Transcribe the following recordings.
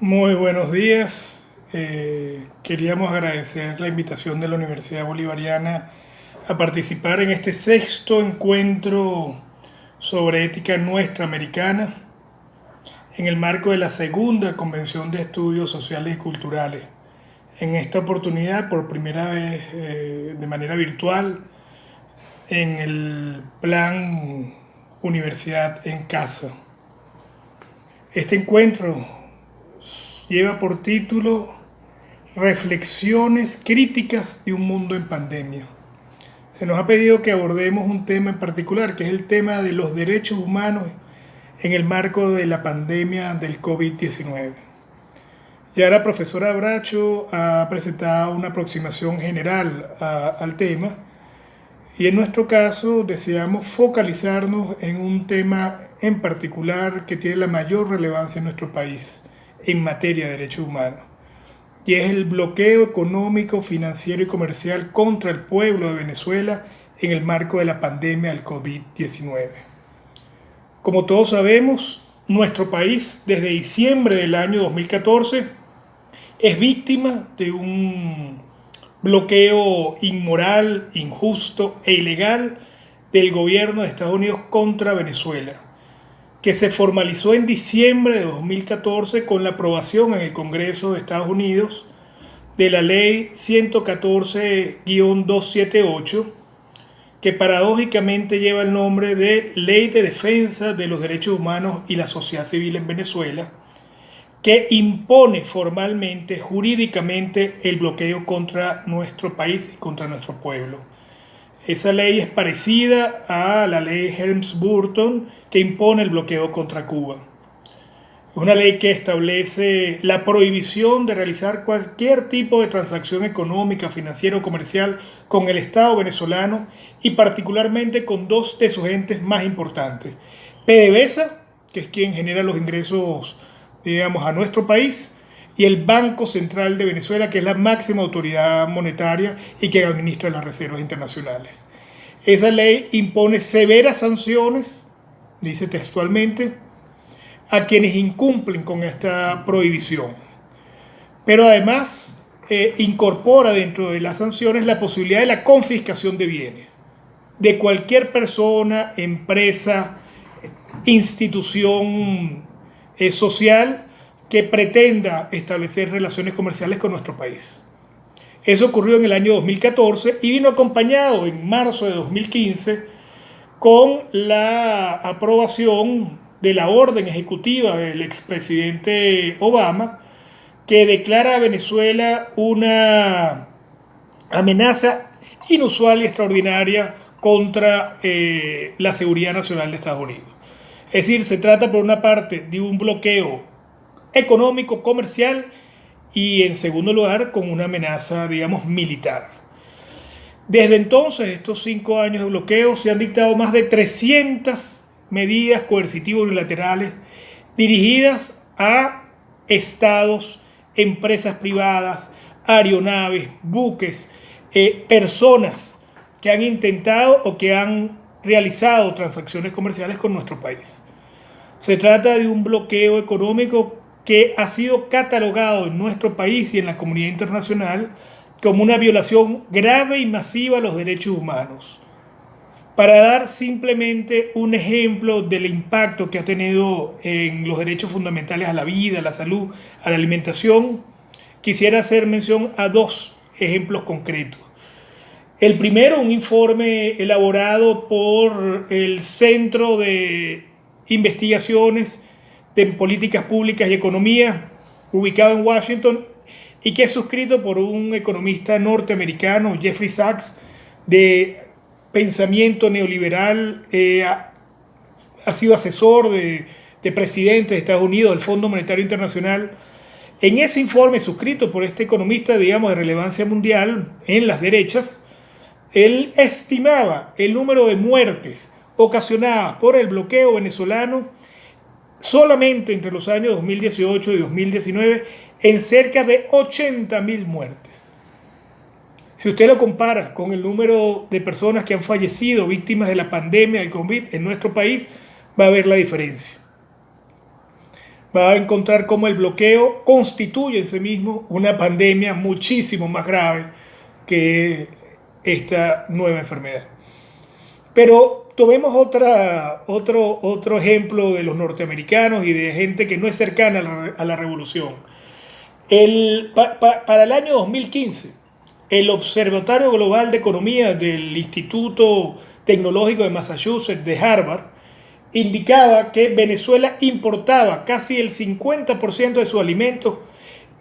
Muy buenos días. Queríamos agradecer la invitación de la Universidad Bolivariana a participar en este sexto encuentro sobre ética nuestra americana en el marco de la segunda Convención de Estudios Sociales y Culturales. En esta oportunidad, por primera vez de manera virtual, en el plan Universidad en Casa. Este encuentro lleva por título Reflexiones críticas de un mundo en pandemia. Se nos ha pedido que abordemos un tema en particular, que es el tema de los derechos humanos en el marco de la pandemia del COVID-19. Ya la profesora Bracho ha presentado una aproximación general al tema y en nuestro caso deseamos focalizarnos en un tema en particular que tiene la mayor relevancia en nuestro país en materia de derechos humanos, y es el bloqueo económico, financiero y comercial contra el pueblo de Venezuela en el marco de la pandemia del COVID-19. Como todos sabemos, nuestro país desde diciembre del año 2014 es víctima de un bloqueo inmoral, injusto e ilegal del gobierno de Estados Unidos contra Venezuela, que se formalizó en diciembre de 2014 con la aprobación en el Congreso de Estados Unidos de la Ley 114-278, que paradójicamente lleva el nombre de Ley de Defensa de los Derechos Humanos y la Sociedad Civil en Venezuela, que impone formalmente, jurídicamente, el bloqueo contra nuestro país y contra nuestro pueblo. Esa ley es parecida a la ley Helms-Burton, que impone el bloqueo contra Cuba. Es una ley que establece la prohibición de realizar cualquier tipo de transacción económica, financiera o comercial con el Estado venezolano y particularmente con dos de sus entes más importantes. PDVSA, que es quien genera los ingresos, digamos, a nuestro país, y el Banco Central de Venezuela, que es la máxima autoridad monetaria y que administra las reservas internacionales. Esa ley impone severas sanciones, dice textualmente, a quienes incumplen con esta prohibición. Pero además incorpora dentro de las sanciones la posibilidad de la confiscación de bienes de cualquier persona, empresa, institución social que pretenda establecer relaciones comerciales con nuestro país. Eso ocurrió en el año 2014 y vino acompañado en marzo de 2015 con la aprobación de la orden ejecutiva del expresidente Obama, que declara a Venezuela una amenaza inusual y extraordinaria contra la seguridad nacional de Estados Unidos. Es decir, se trata por una parte de un bloqueo económico, comercial y en segundo lugar con una amenaza, digamos, militar. Desde entonces, estos 5 años de bloqueo, se han dictado más de 300 medidas coercitivas unilaterales dirigidas a estados, empresas privadas, aeronaves, buques, personas que han intentado o que han realizado transacciones comerciales con nuestro país. Se trata de un bloqueo económico que ha sido catalogado en nuestro país y en la comunidad internacional como una violación grave y masiva a los derechos humanos. Para dar simplemente un ejemplo del impacto que ha tenido en los derechos fundamentales a la vida, a la salud, a la alimentación, quisiera hacer mención a dos ejemplos concretos. El primero, un informe elaborado por el Centro de Investigaciones de Políticas Públicas y Economía, ubicado en Washington, y que es suscrito por un economista norteamericano, Jeffrey Sachs, de pensamiento neoliberal, ha sido asesor de presidente de Estados Unidos, del Fondo Monetario Internacional. En ese informe suscrito por este economista, digamos, de relevancia mundial en las derechas, él estimaba el número de muertes ocasionadas por el bloqueo venezolano solamente entre los años 2018 y 2019 en cerca de 80.000 muertes. Si usted lo compara con el número de personas que han fallecido víctimas de la pandemia del COVID en nuestro país, va a ver la diferencia. va a encontrar cómo el bloqueo constituye en sí mismo una pandemia muchísimo más grave que esta nueva enfermedad. Pero tomemos otro ejemplo de los norteamericanos y de gente que no es cercana a la revolución. Para el año 2015, el Observatorio Global de Economía del Instituto Tecnológico de Massachusetts de Harvard indicaba que Venezuela importaba casi el 50% de sus alimentos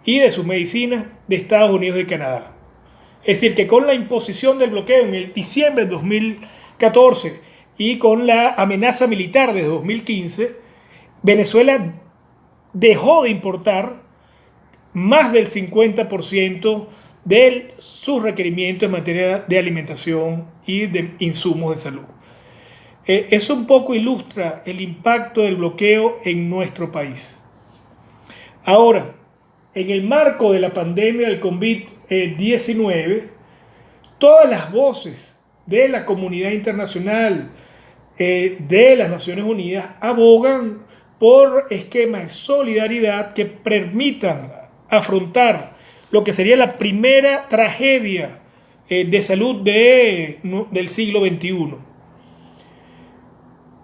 y de sus medicinas de Estados Unidos y Canadá. Es decir, que con la imposición del bloqueo en el diciembre de 2014 y con la amenaza militar de 2015, Venezuela dejó de importar más del 50% de sus requerimientos en materia de alimentación y de insumos de salud. Eso un poco ilustra el impacto del bloqueo en nuestro país. Ahora, en el marco de la pandemia del COVID-19, todas las voces de la comunidad internacional, de las Naciones Unidas, abogan por esquemas de solidaridad que permitan afrontar lo que sería la primera tragedia de salud del siglo XXI.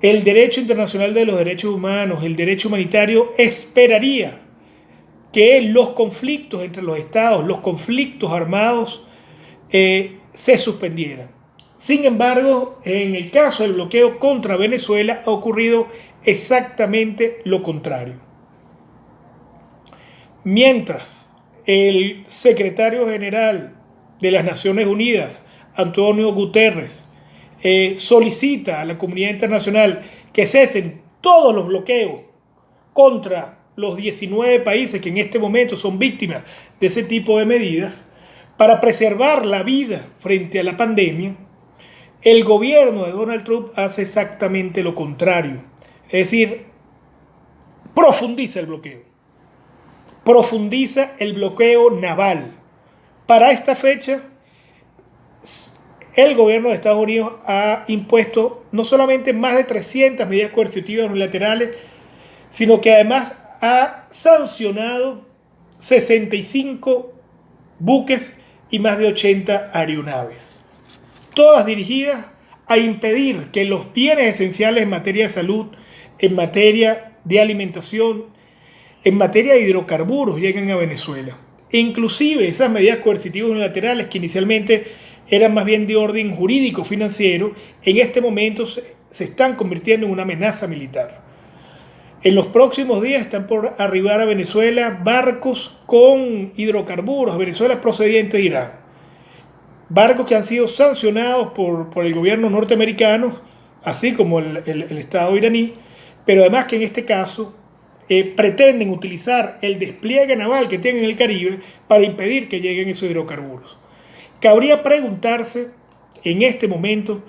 El derecho internacional de los derechos humanos, el derecho humanitario, esperaría que los conflictos entre los estados, los conflictos armados, se suspendieran. Sin embargo, en el caso del bloqueo contra Venezuela ha ocurrido exactamente lo contrario. Mientras el secretario general de las Naciones Unidas, Antonio Guterres, solicita a la comunidad internacional que cesen todos los bloqueos contra los 19 países que en este momento son víctimas de ese tipo de medidas para preservar la vida frente a la pandemia, el gobierno de Donald Trump hace exactamente lo contrario. Es decir, profundiza el bloqueo naval. Para esta fecha, el gobierno de Estados Unidos ha impuesto no solamente más de 300 medidas coercitivas unilaterales, sino que además ha sancionado 65 buques y más de 80 aeronaves, todas dirigidas a impedir que los bienes esenciales en materia de salud, en materia de alimentación, en materia de hidrocarburos lleguen a Venezuela. E inclusive esas medidas coercitivas unilaterales que inicialmente eran más bien de orden jurídico financiero, en este momento se están convirtiendo en una amenaza militar. En los próximos días están por arribar a Venezuela barcos con hidrocarburos a Venezuela procedentes de Irán. Barcos que han sido sancionados por el gobierno norteamericano, así como el Estado iraní, pero además que en este caso pretenden utilizar el despliegue naval que tienen en el Caribe para impedir que lleguen esos hidrocarburos. Cabría preguntarse en este momento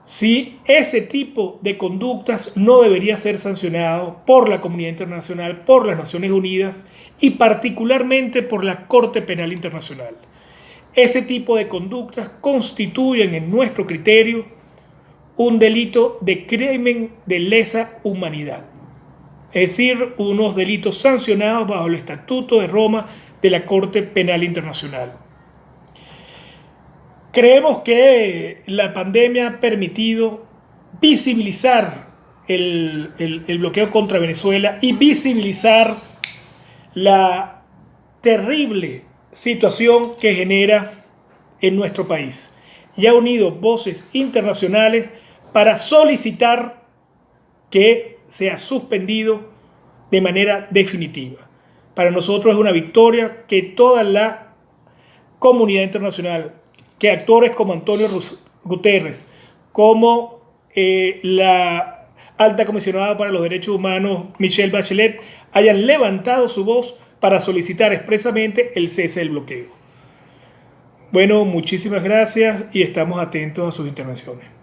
si ese tipo de conductas no debería ser sancionado por la comunidad internacional, por las Naciones Unidas y particularmente por la Corte Penal Internacional. Ese tipo de conductas constituyen en nuestro criterio un delito de crimen de lesa humanidad, es decir, unos delitos sancionados bajo el Estatuto de Roma de la Corte Penal Internacional. Creemos que la pandemia ha permitido visibilizar el bloqueo contra Venezuela y visibilizar la terrible situación que genera en nuestro país. Y ha unido voces internacionales para solicitar que sea suspendido de manera definitiva. Para nosotros es una victoria que toda la comunidad internacional, que actores como Antonio Guterres, como la alta comisionada para los derechos humanos Michelle Bachelet, hayan levantado su voz para solicitar expresamente el cese del bloqueo. Bueno, muchísimas gracias y estamos atentos a sus intervenciones.